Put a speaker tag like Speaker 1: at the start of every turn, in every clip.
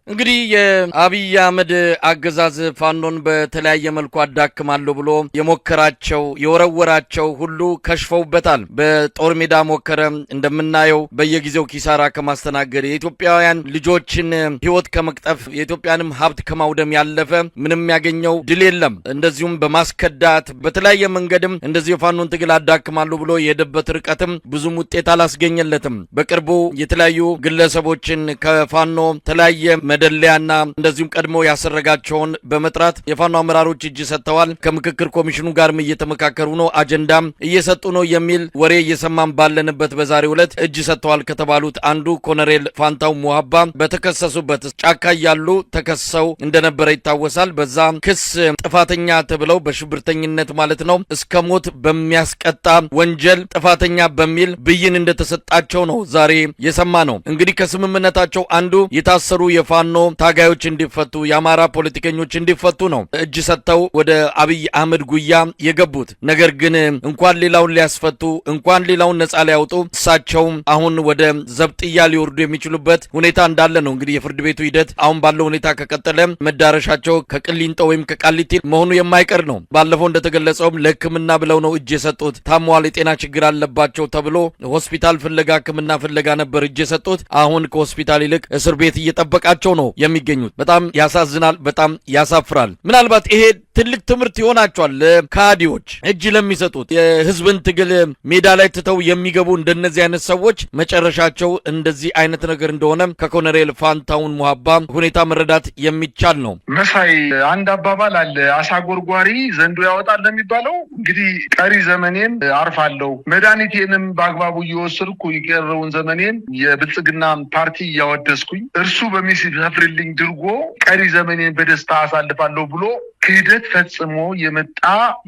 Speaker 1: እንግዲህ የአብይ አህመድ አገዛዝ ፋኖን በተለያየ መልኩ አዳክማለሁ ብሎ የሞከራቸው የወረወራቸው ሁሉ ከሽፈውበታል። በጦር ሜዳ ሞከረ። እንደምናየው በየጊዜው ኪሳራ ከማስተናገድ የኢትዮጵያውያን ልጆችን ሕይወት ከመቅጠፍ የኢትዮጵያንም ሀብት ከማውደም ያለፈ ምንም ያገኘው ድል የለም። እንደዚሁም በማስከዳት በተለያየ መንገድም እንደዚህ የፋኖን ትግል አዳክማለሁ ብሎ የሄደበት ርቀትም ብዙም ውጤት አላስገኘለትም። በቅርቡ የተለያዩ ግለሰቦችን ከፋኖ ተለያየ መደለያና እንደዚሁም ቀድሞ ያሰረጋቸውን በመጥራት የፋኖ አመራሮች እጅ ሰጥተዋል። ከምክክር ኮሚሽኑ ጋርም እየተመካከሩ ነው፣ አጀንዳም እየሰጡ ነው የሚል ወሬ እየሰማን ባለንበት በዛሬው ዕለት እጅ ሰጥተዋል ከተባሉት አንዱ ኮሎኔል ፋንታው ሙሀባ በተከሰሱበት ጫካ ያሉ ተከሰው እንደነበረ ይታወሳል። በዛ ክስ ጥፋተኛ ተብለው በሽብርተኝነት ማለት ነው እስከ ሞት በሚያስቀጣ ወንጀል ጥፋተኛ በሚል ብይን እንደተሰጣቸው ነው ዛሬ የሰማ ነው። እንግዲህ ከስምምነታቸው አንዱ የታሰሩ የፋኖ ታጋዮች እንዲፈቱ የአማራ ፖለቲከኞች እንዲፈቱ ነው እጅ ሰጥተው ወደ አብይ አህመድ ጉያ የገቡት። ነገር ግን እንኳን ሌላውን ሊያስፈቱ እንኳን ሌላውን ነጻ ሊያወጡ እሳቸው አሁን ወደ ዘብጥያ ሊወርዱ የሚችሉበት ሁኔታ እንዳለ ነው። እንግዲህ የፍርድ ቤቱ ሂደት አሁን ባለው ሁኔታ ከቀጠለ መዳረሻቸው ከቅሊንጦ ወይም ከቃሊቲ መሆኑ የማይቀር ነው። ባለፈው እንደተገለጸውም ለሕክምና ብለው ነው እጅ የሰጡት። ታሟል፣ የጤና ችግር አለባቸው ተብሎ ሆስፒታል ፍለጋ ሕክምና ፍለጋ ነበር እጅ የሰጡት። አሁን ከሆስፒታል ይልቅ እስር ቤት እየጠበቃቸው ነው የሚገኙት። በጣም ያሳዝናል፣ በጣም ያሳፍራል። ምናልባት ይሄ ትልቅ ትምህርት ይሆናቸዋል ለካዲዎች እጅ ለሚሰጡት የህዝብን ትግል ሜዳ ላይ ትተው የሚገቡ እንደነዚህ አይነት ሰዎች መጨረሻቸው እንደዚህ አይነት ነገር እንደሆነ ከኮሎኔል ፋንታውን ሙሀባ ሁኔታ መረዳት የሚቻል ነው።
Speaker 2: መሳይ አንድ አባባል አለ፣ አሳ ጎርጓሪ ዘንዶ ያወጣል ለሚባለው እንግዲህ ቀሪ ዘመኔን አርፋለሁ፣ መድኃኒቴንም በአግባቡ እየወሰድኩ የቀረውን ዘመኔን የብልጽግና ፓርቲ እያወደስኩኝ እርሱ በሚሰፍርልኝ ድርጎ ቀሪ ዘመኔን በደስታ አሳልፋለሁ ብሎ ክህደት ፈጽሞ የመጣ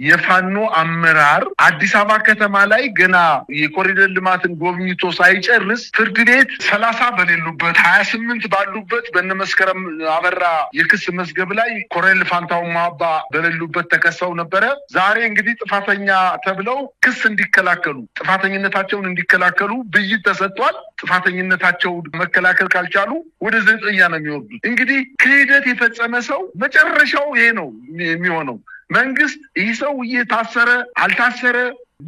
Speaker 2: የፋኖ አመራር አዲስ አበባ ከተማ ላይ ገና የኮሪደር ልማትን ጎብኝቶ ሳይጨርስ ፍርድ ቤት 30 በሌሉበት 28 ባሉበት በነመስከረም አበራ የክስ መዝገብ ላይ ኮሎኔል ፋንታው ሙሀባ በሌሉበት ተከሰው ነበረ። ዛሬ እንግዲህ ጥፋተኛ ተብለው ክስ እንዲከላከሉ ጥፋተኝነታቸውን እንዲከላከሉ ብይን ተሰጥቷል። ጥፋተኝነታቸው መከላከል ካልቻሉ ወደ ዘጠኛ ነው የሚወርዱት። እንግዲህ ክህደት የፈጸመ ሰው መጨረሻው ይሄ ነው የሚሆነው። መንግስት ይህ ሰው እየታሰረ አልታሰረ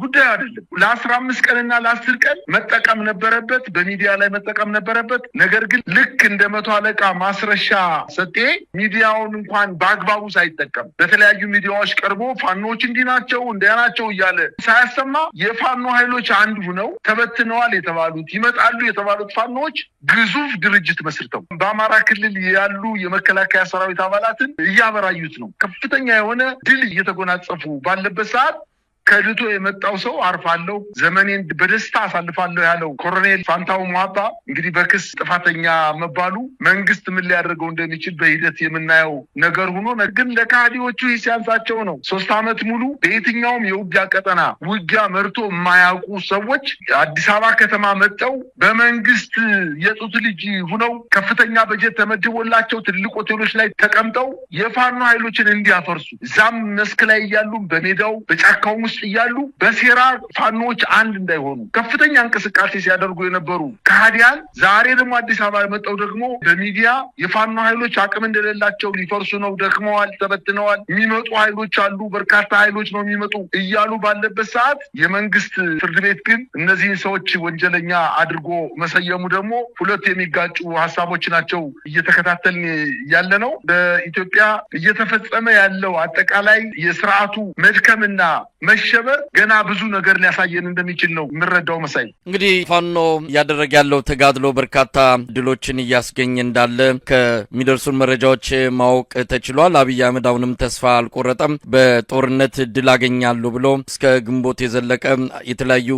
Speaker 2: ጉዳይ አይደለም። ለ15 ቀንና ለ10 ቀን መጠቀም ነበረበት፣ በሚዲያ ላይ መጠቀም ነበረበት። ነገር ግን ልክ እንደ 100 አለቃ ማስረሻ ሰጤ ሚዲያውን እንኳን በአግባቡ ሳይጠቀም በተለያዩ ሚዲያዎች ቀርቦ ፋኖች እንዲህ ናቸው እንዲያ ናቸው እያለ ሳያሰማ የፋኖ ኃይሎች አንዱ ነው ተበትነዋል የተባሉት ይመጣሉ የተባሉት ፋኖች ግዙፍ ድርጅት መስርተው በአማራ ክልል ያሉ የመከላከያ ሰራዊት አባላትን እያበራዩት ነው። ከፍተኛ የሆነ ድል እየተጎናጸፉ ባለበት ሰዓት ከድቶ የመጣው ሰው አርፋለሁ ዘመኔን በደስታ አሳልፋለሁ ያለው ኮሎኔል ፋንታው ሙሀባ እንግዲህ በክስ ጥፋተኛ መባሉ መንግስት ምን ሊያደርገው እንደሚችል በሂደት የምናየው ነገር ሆኖ ግን ለካዲዎቹ ሲያንሳቸው ነው። 3 ዓመት ሙሉ በየትኛውም የውጊያ ቀጠና ውጊያ መርቶ የማያውቁ ሰዎች አዲስ አበባ ከተማ መጠው በመንግስት የጡት ልጅ ሁነው ከፍተኛ በጀት ተመድቦላቸው ትልቅ ሆቴሎች ላይ ተቀምጠው የፋኖ ኃይሎችን እንዲያፈርሱ እዛም መስክ ላይ እያሉ በሜዳው በጫካው ውስጥ እያሉ በሴራ ፋኖች አንድ እንዳይሆኑ ከፍተኛ እንቅስቃሴ ሲያደርጉ የነበሩ ከሃዲያን ዛሬ ደግሞ አዲስ አበባ መጣው ደግሞ በሚዲያ የፋኖ ኃይሎች አቅም እንደሌላቸው ሊፈርሱ ነው፣ ደክመዋል፣ ተበትነዋል፣ የሚመጡ ኃይሎች አሉ፣ በርካታ ኃይሎች ነው የሚመጡ እያሉ ባለበት ሰዓት የመንግስት ፍርድ ቤት ግን እነዚህን ሰዎች ወንጀለኛ አድርጎ መሰየሙ ደግሞ ሁለት የሚጋጩ ሀሳቦች ናቸው እየተከታተልን ያለ ነው። በኢትዮጵያ እየተፈጸመ ያለው አጠቃላይ የስርዓቱ መድከምና መሸበር ገና ብዙ ነገር ሊያሳየን እንደሚችል ነው የምረዳው። መሳይ
Speaker 1: እንግዲህ ፋኖ እያደረገ ያለው ተጋድሎ በርካታ ድሎችን እያስገኘ እንዳለ ከሚደርሱን መረጃዎች ማወቅ ተችሏል። አብይ አህመድ አሁንም ተስፋ አልቆረጠም። በጦርነት ድል አገኛለሁ ብሎ እስከ ግንቦት የዘለቀ የተለያዩ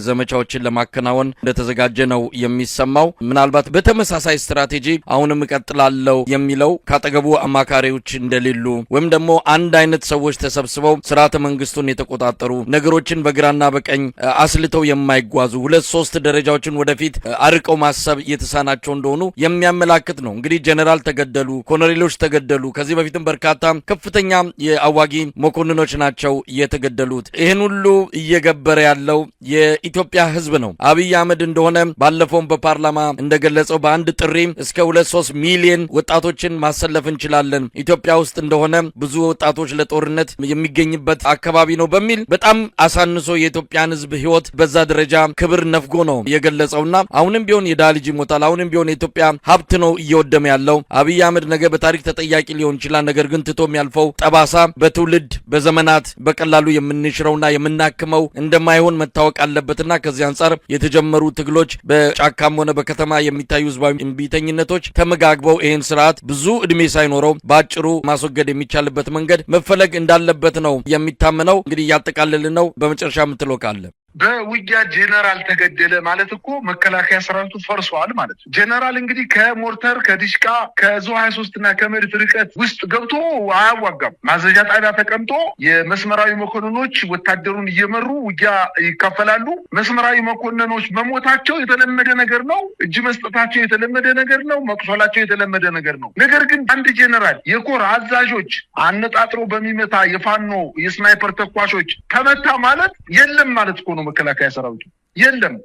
Speaker 1: ዘመቻዎችን ለማከናወን እንደተዘጋጀ ነው የሚሰማው። ምናልባት በተመሳሳይ ስትራቴጂ አሁንም እቀጥላለሁ የሚለው ካጠገቡ አማካሪዎች እንደሌሉ ወይም ደግሞ አንድ አይነት ሰዎች ተሰብስበው ስርዓተ መንግስቱን የተቆጣጠሩ የማይጠራጠሩ ነገሮችን በግራና በቀኝ አስልተው የማይጓዙ 2-3 ደረጃዎችን ወደፊት አርቀው ማሰብ የተሳናቸው እንደሆኑ የሚያመላክት ነው። እንግዲህ ጀነራል ተገደሉ፣ ኮሎኔሎች ተገደሉ። ከዚህ በፊትም በርካታ ከፍተኛ የአዋጊ መኮንኖች ናቸው የተገደሉት። ይህን ሁሉ እየገበረ ያለው የኢትዮጵያ ህዝብ ነው። አብይ አህመድ እንደሆነ ባለፈውም በፓርላማ እንደገለጸው በአንድ ጥሪ እስከ 2-3 ሚሊዮን ወጣቶችን ማሰለፍ እንችላለን፣ ኢትዮጵያ ውስጥ እንደሆነ ብዙ ወጣቶች ለጦርነት የሚገኝበት አካባቢ ነው በሚል በጣም አሳንሶ የኢትዮጵያን ህዝብ ህይወት በዛ ደረጃ ክብር ነፍጎ ነው የገለጸውና አሁንም ቢሆን የድሃ ልጅ ይሞታል፣ አሁንም ቢሆን የኢትዮጵያ ሀብት ነው እየወደመ ያለው። አብይ አህመድ ነገ በታሪክ ተጠያቂ ሊሆን ይችላል። ነገር ግን ትቶ የሚያልፈው ጠባሳ በትውልድ በዘመናት በቀላሉ የምንሽረውና የምናክመው እንደማይሆን መታወቅ አለበትና ከዚህ አንጻር የተጀመሩ ትግሎች በጫካም ሆነ በከተማ የሚታዩ ህዝባዊ እምቢተኝነቶች ተመጋግበው ይህን ስርዓት ብዙ እድሜ ሳይኖረው በአጭሩ ማስወገድ የሚቻልበት መንገድ መፈለግ እንዳለበት ነው የሚታመነው። እንግዲህ እያጠቃለልን ነው። በመጨረሻ የምትለው ካለ?
Speaker 2: በውጊያ ጄኔራል ተገደለ ማለት እኮ መከላከያ ሰራዊቱ ፈርሷል ማለት ነው። ጄኔራል እንግዲህ ከሞርተር ከዲሽቃ ከዙ 23 እና ከመድፍ ርቀት ውስጥ ገብቶ አያዋጋም። ማዘዣ ጣቢያ ተቀምጦ የመስመራዊ መኮንኖች ወታደሩን እየመሩ ውጊያ ይካፈላሉ። መስመራዊ መኮንኖች መሞታቸው የተለመደ ነገር ነው። እጅ መስጠታቸው የተለመደ ነገር ነው። መቁሰላቸው የተለመደ ነገር ነው። ነገር ግን አንድ ጄኔራል የኮር አዛዦች አነጣጥሮ በሚመታ የፋኖ የስናይፐር ተኳሾች ተመታ ማለት የለም ማለት እኮ ነው። መከላከያ ሰራዊቱ የለም።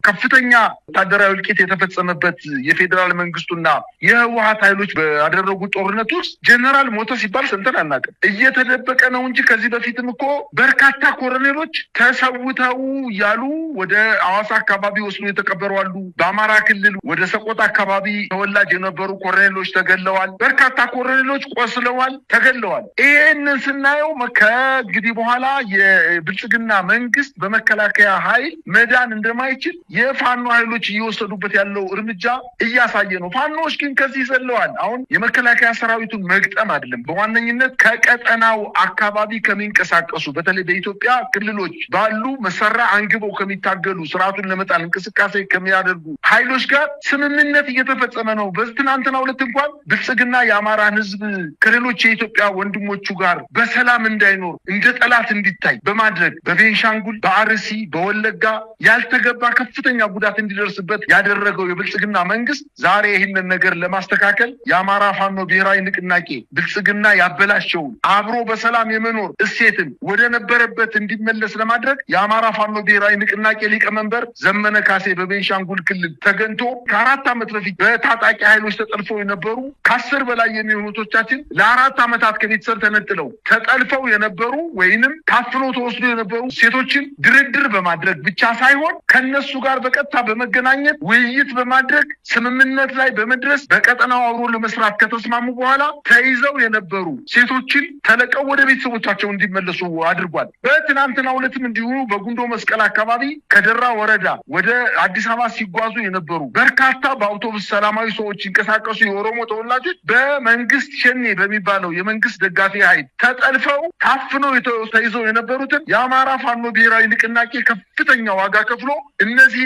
Speaker 2: ከፍተኛ ወታደራዊ እልቂት የተፈጸመበት የፌዴራል መንግስቱና የህወሓት ኃይሎች ባደረጉት ጦርነት ውስጥ ጄኔራል ሞተ ሲባል ሰምተን አናውቅም። እየተደበቀ ነው እንጂ ከዚህ በፊትም እኮ በርካታ ኮሎኔሎች ተሰውተው እያሉ ወደ ሐዋሳ አካባቢ ወስዶ የተቀበሩ አሉ። በአማራ ክልል ወደ ሰቆጣ አካባቢ ተወላጅ የነበሩ ኮሎኔሎች ተገለዋል። በርካታ ኮሎኔሎች ቆስለዋል፣ ተገለዋል። ይህንን ስናየው ከእንግዲህ በኋላ የብልጽግና መንግስት በመከላከያ ኃይል መዳን እንደማይችል የፋኖ ኃይሎች እየወሰዱበት ያለው እርምጃ እያሳየ ነው። ፋኖዎች ግን ከዚህ ዘለዋል። አሁን የመከላከያ ሰራዊቱን መግጠም አይደለም፣ በዋነኝነት ከቀጠናው አካባቢ ከሚንቀሳቀሱ በተለይ በኢትዮጵያ ክልሎች ባሉ መሳሪያ አንግበው ከሚታገሉ ስርዓቱን ለመጣል እንቅስቃሴ ከሚያደርጉ ኃይሎች ጋር ስምምነት እየተፈጸመ ነው። በዚህ ትናንትናው ዕለት እንኳን ብልጽግና የአማራን ህዝብ ከሌሎች የኢትዮጵያ ወንድሞቹ ጋር በሰላም እንዳይኖር እንደ ጠላት እንዲታይ በማድረግ በቤንሻንጉል፣ በአርሲ፣ በወለጋ ያልተገባ ከፍተኛ ጉዳት እንዲደርስበት ያደረገው የብልጽግና መንግስት ዛሬ ይህንን ነገር ለማስተካከል የአማራ ፋኖ ብሔራዊ ንቅናቄ ብልጽግና ያበላሸውን አብሮ በሰላም የመኖር እሴትን ወደ ነበረበት እንዲመለስ ለማድረግ የአማራ ፋኖ ብሔራዊ ንቅናቄ ሊቀመንበር ዘመነ ካሴ በቤንሻንጉል ክልል ተገንቶ ከ4 ዓመት በፊት በታጣቂ ኃይሎች ተጠልፈው የነበሩ ከ10 በላይ የሚሆኑቶቻችን ለ4 ዓመታት ከቤተሰብ ተነጥለው ተጠልፈው የነበሩ ወይንም ታፍኖ ተወስዶ የነበሩ ሴቶችን ድርድር በማድረግ ብቻ ሳይሆን ከነሱ ጋር በቀጥታ በመገናኘት ውይይት በማድረግ ስምምነት ላይ በመድረስ በቀጠናው አብሮ ለመስራት ከተስማሙ በኋላ ተይዘው የነበሩ ሴቶችን ተለቀው ወደ ቤተሰቦቻቸው እንዲመለሱ አድርጓል። በትናንትናው ዕለትም እንዲሁ በጉንዶ መስቀል አካባቢ ከደራ ወረዳ ወደ አዲስ አበባ ሲጓዙ የነበሩ በርካታ በአውቶቡስ ሰላማዊ ሰዎች ይንቀሳቀሱ የኦሮሞ ተወላጆች በመንግስት ሸኔ በሚባለው የመንግስት ደጋፊ ኃይል ተጠልፈው ታፍነው ተይዘው የነበሩትን የአማራ ፋኖ ብሔራዊ ንቅናቄ ከፍተኛ ዋጋ ከፍሎ እነዚህ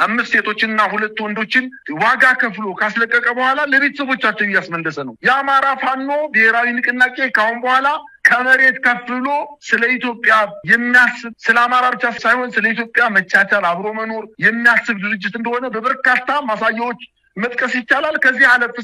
Speaker 2: 5 ሴቶችና 2 ወንዶችን ዋጋ ከፍሎ ካስለቀቀ በኋላ ለቤተሰቦቻቸው እያስመለሰ ነው። የአማራ ፋኖ ብሔራዊ ንቅናቄ ካሁን በኋላ ከመሬት ከፍ ብሎ ስለ ኢትዮጵያ የሚያስብ ስለ አማራ ብቻ ሳይሆን ስለ ኢትዮጵያ መቻቻል አብሮ መኖር የሚያስብ ድርጅት እንደሆነ በበርካታ ማሳያዎች መጥቀስ ይቻላል። ከዚህ አለፍ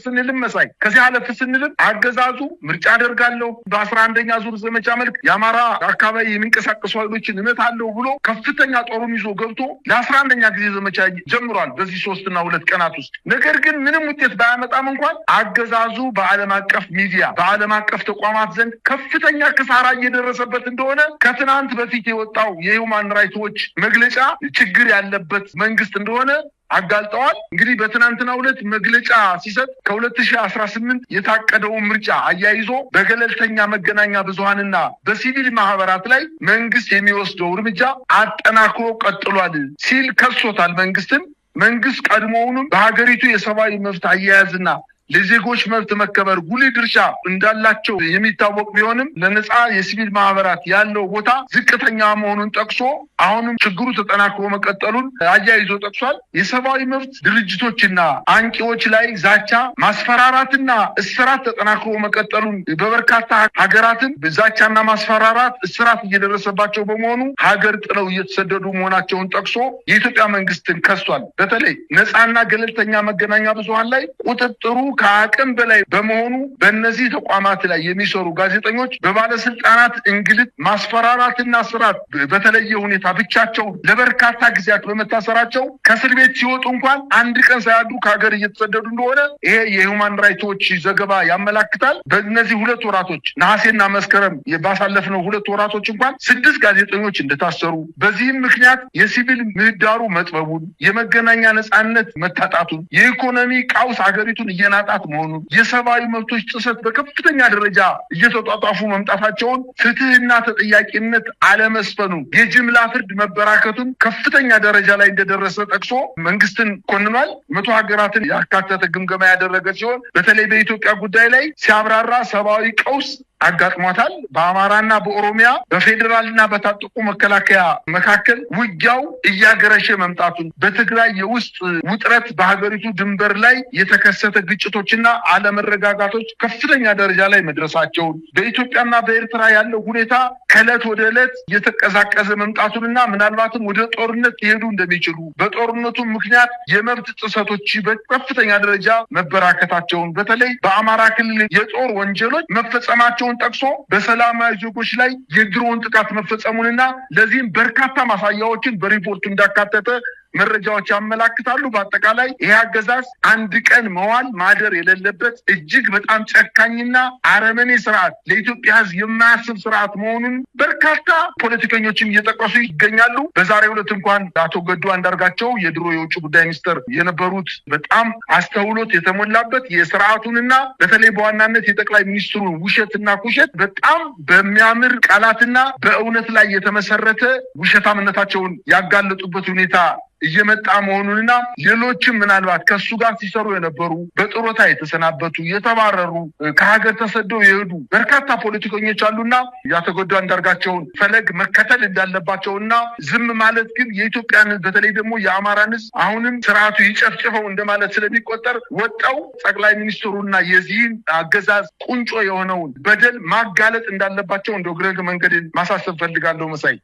Speaker 2: ስንልም አገዛዙ ምርጫ አደርጋለሁ በ11ኛ ዙር ዘመቻ መልክ የአማራ አካባቢ የሚንቀሳቀሱ ኃይሎችን እመታለሁ ብሎ ከፍተኛ ጦሩን ይዞ ገብቶ ለ11ኛ ጊዜ ዘመቻ ጀምሯል በዚህ 3 እና 2 ቀናት ውስጥ። ነገር ግን ምንም ውጤት ባያመጣም እንኳን አገዛዙ በዓለም አቀፍ ሚዲያ በዓለም አቀፍ ተቋማት ዘንድ ከፍተኛ ክሳራ እየደረሰበት እንደሆነ ከትናንት በፊት የወጣው የሂውማን ራይትስ ዎች መግለጫ ችግር ያለበት መንግስት እንደሆነ አጋልጠዋል። እንግዲህ በትናንትናው ዕለት መግለጫ ሲሰጥ ከ2018 የታቀደውን ምርጫ አያይዞ በገለልተኛ መገናኛ ብዙሃንና በሲቪል ማህበራት ላይ መንግስት የሚወስደው እርምጃ አጠናክሮ ቀጥሏል ሲል ከሶታል። መንግስት ቀድሞውንም በሀገሪቱ የሰብአዊ መብት አያያዝና ለዜጎች መብት መከበር ጉልህ ድርሻ እንዳላቸው የሚታወቅ ቢሆንም ለነጻ የሲቪል ማህበራት ያለው ቦታ ዝቅተኛ መሆኑን ጠቅሶ አሁንም ችግሩ ተጠናክሮ መቀጠሉን አያይዞ ጠቅሷል። የሰብአዊ መብት ድርጅቶችና አንቂዎች ላይ ዛቻ፣ ማስፈራራትና እስራት ተጠናክሮ መቀጠሉን በበርካታ ሀገራትን ዛቻና ማስፈራራት፣ እስራት እየደረሰባቸው በመሆኑ ሀገር ጥለው እየተሰደዱ መሆናቸውን ጠቅሶ የኢትዮጵያ መንግስትን ከሷል። በተለይ ነጻና ገለልተኛ መገናኛ ብዙሃን ላይ ቁጥጥሩ ከአቅም በላይ በመሆኑ በእነዚህ ተቋማት ላይ የሚሰሩ ጋዜጠኞች በባለስልጣናት እንግልት፣ ማስፈራራትና እስራት በተለየ ሁኔታ ብቻቸው ለበርካታ ጊዜያት በመታሰራቸው ከእስር ቤት ሲወጡ እንኳን አንድ ቀን ሳያድሩ ከሀገር እየተሰደዱ እንደሆነ ይሄ የሁማን ራይቶች ዘገባ ያመላክታል። በእነዚህ 2 ወራቶች ነሐሴና መስከረም ባሳለፍነው 2 ወራቶች እንኳን 6 ጋዜጠኞች እንደታሰሩ፣ በዚህም ምክንያት የሲቪል ምህዳሩ መጥበቡን፣ የመገናኛ ነጻነት መታጣቱን፣ የኢኮኖሚ ቀውስ ሀገሪቱን እየናጣት መሆኑን፣ የሰብአዊ መብቶች ጥሰት በከፍተኛ ደረጃ እየተጧጧፉ መምጣታቸውን፣ ፍትህና ተጠያቂነት አለመስፈኑን፣ የጅምላ ፍርድ መበራከቱን ከፍተኛ ደረጃ ላይ እንደደረሰ ጠቅሶ መንግስትን ኮንኗል። 100 ሀገራትን ያካተተ ግምገማ ያደረገ ሲሆን በተለይ በኢትዮጵያ ጉዳይ ላይ ሲያብራራ ሰብአዊ ቀውስ አጋጥሟታል። በአማራና በኦሮሚያ በፌዴራልና በታጠቁ መከላከያ መካከል ውጊያው እያገረሸ መምጣቱን፣ በትግራይ የውስጥ ውጥረት፣ በሀገሪቱ ድንበር ላይ የተከሰተ ግጭቶችና አለመረጋጋቶች ከፍተኛ ደረጃ ላይ መድረሳቸውን፣ በኢትዮጵያና በኤርትራ ያለው ሁኔታ ከዕለት ወደ ዕለት እየተቀዛቀዘ መምጣቱንና ምናልባትም ወደ ጦርነት ሊሄዱ እንደሚችሉ፣ በጦርነቱ ምክንያት የመብት ጥሰቶች በከፍተኛ ደረጃ መበራከታቸውን፣ በተለይ በአማራ ክልል የጦር ወንጀሎች መፈጸማቸው ጠቅሶ በሰላማዊ ዜጎች ላይ የድሮን ጥቃት መፈጸሙንና ለዚህም በርካታ ማሳያዎችን በሪፖርቱ እንዳካተተ መረጃዎች ያመላክታሉ። በአጠቃላይ ይሄ አገዛዝ አንድ ቀን መዋል ማደር የሌለበት እጅግ በጣም ጨካኝና አረመኔ ስርዓት፣ ለኢትዮጵያ ሕዝብ የማያስብ ስርዓት መሆኑን በርካታ ፖለቲከኞችም እየጠቀሱ ይገኛሉ። በዛሬው ዕለት እንኳን አቶ ገዱ አንዳርጋቸው የድሮ የውጭ ጉዳይ ሚኒስትር የነበሩት በጣም አስተውሎት የተሞላበት የስርዓቱንና በተለይ በዋናነት የጠቅላይ ሚኒስትሩን ውሸትና ኩሸት በጣም በሚያምር ቃላትና በእውነት ላይ የተመሰረተ ውሸታምነታቸውን ያጋለጡበት ሁኔታ እየመጣ መሆኑንና ሌሎችም ምናልባት ከሱ ጋር ሲሰሩ የነበሩ በጥሮታ የተሰናበቱ የተባረሩ ከሀገር ተሰደው የሄዱ በርካታ ፖለቲከኞች አሉና ያተጎዱ አንዳርጋቸውን ፈለግ መከተል እንዳለባቸውና ዝም ማለት ግን የኢትዮጵያን በተለይ ደግሞ የአማራን ሕዝብ አሁንም ስርዓቱ ይጨፍጭፈው እንደማለት ስለሚቆጠር ወጣው ጠቅላይ ሚኒስትሩና የዚህን አገዛዝ ቁንጮ የሆነውን በደል ማጋለጥ እንዳለባቸው እንደ ግረግ መንገድን ማሳሰብ ፈልጋለሁ። መሳይ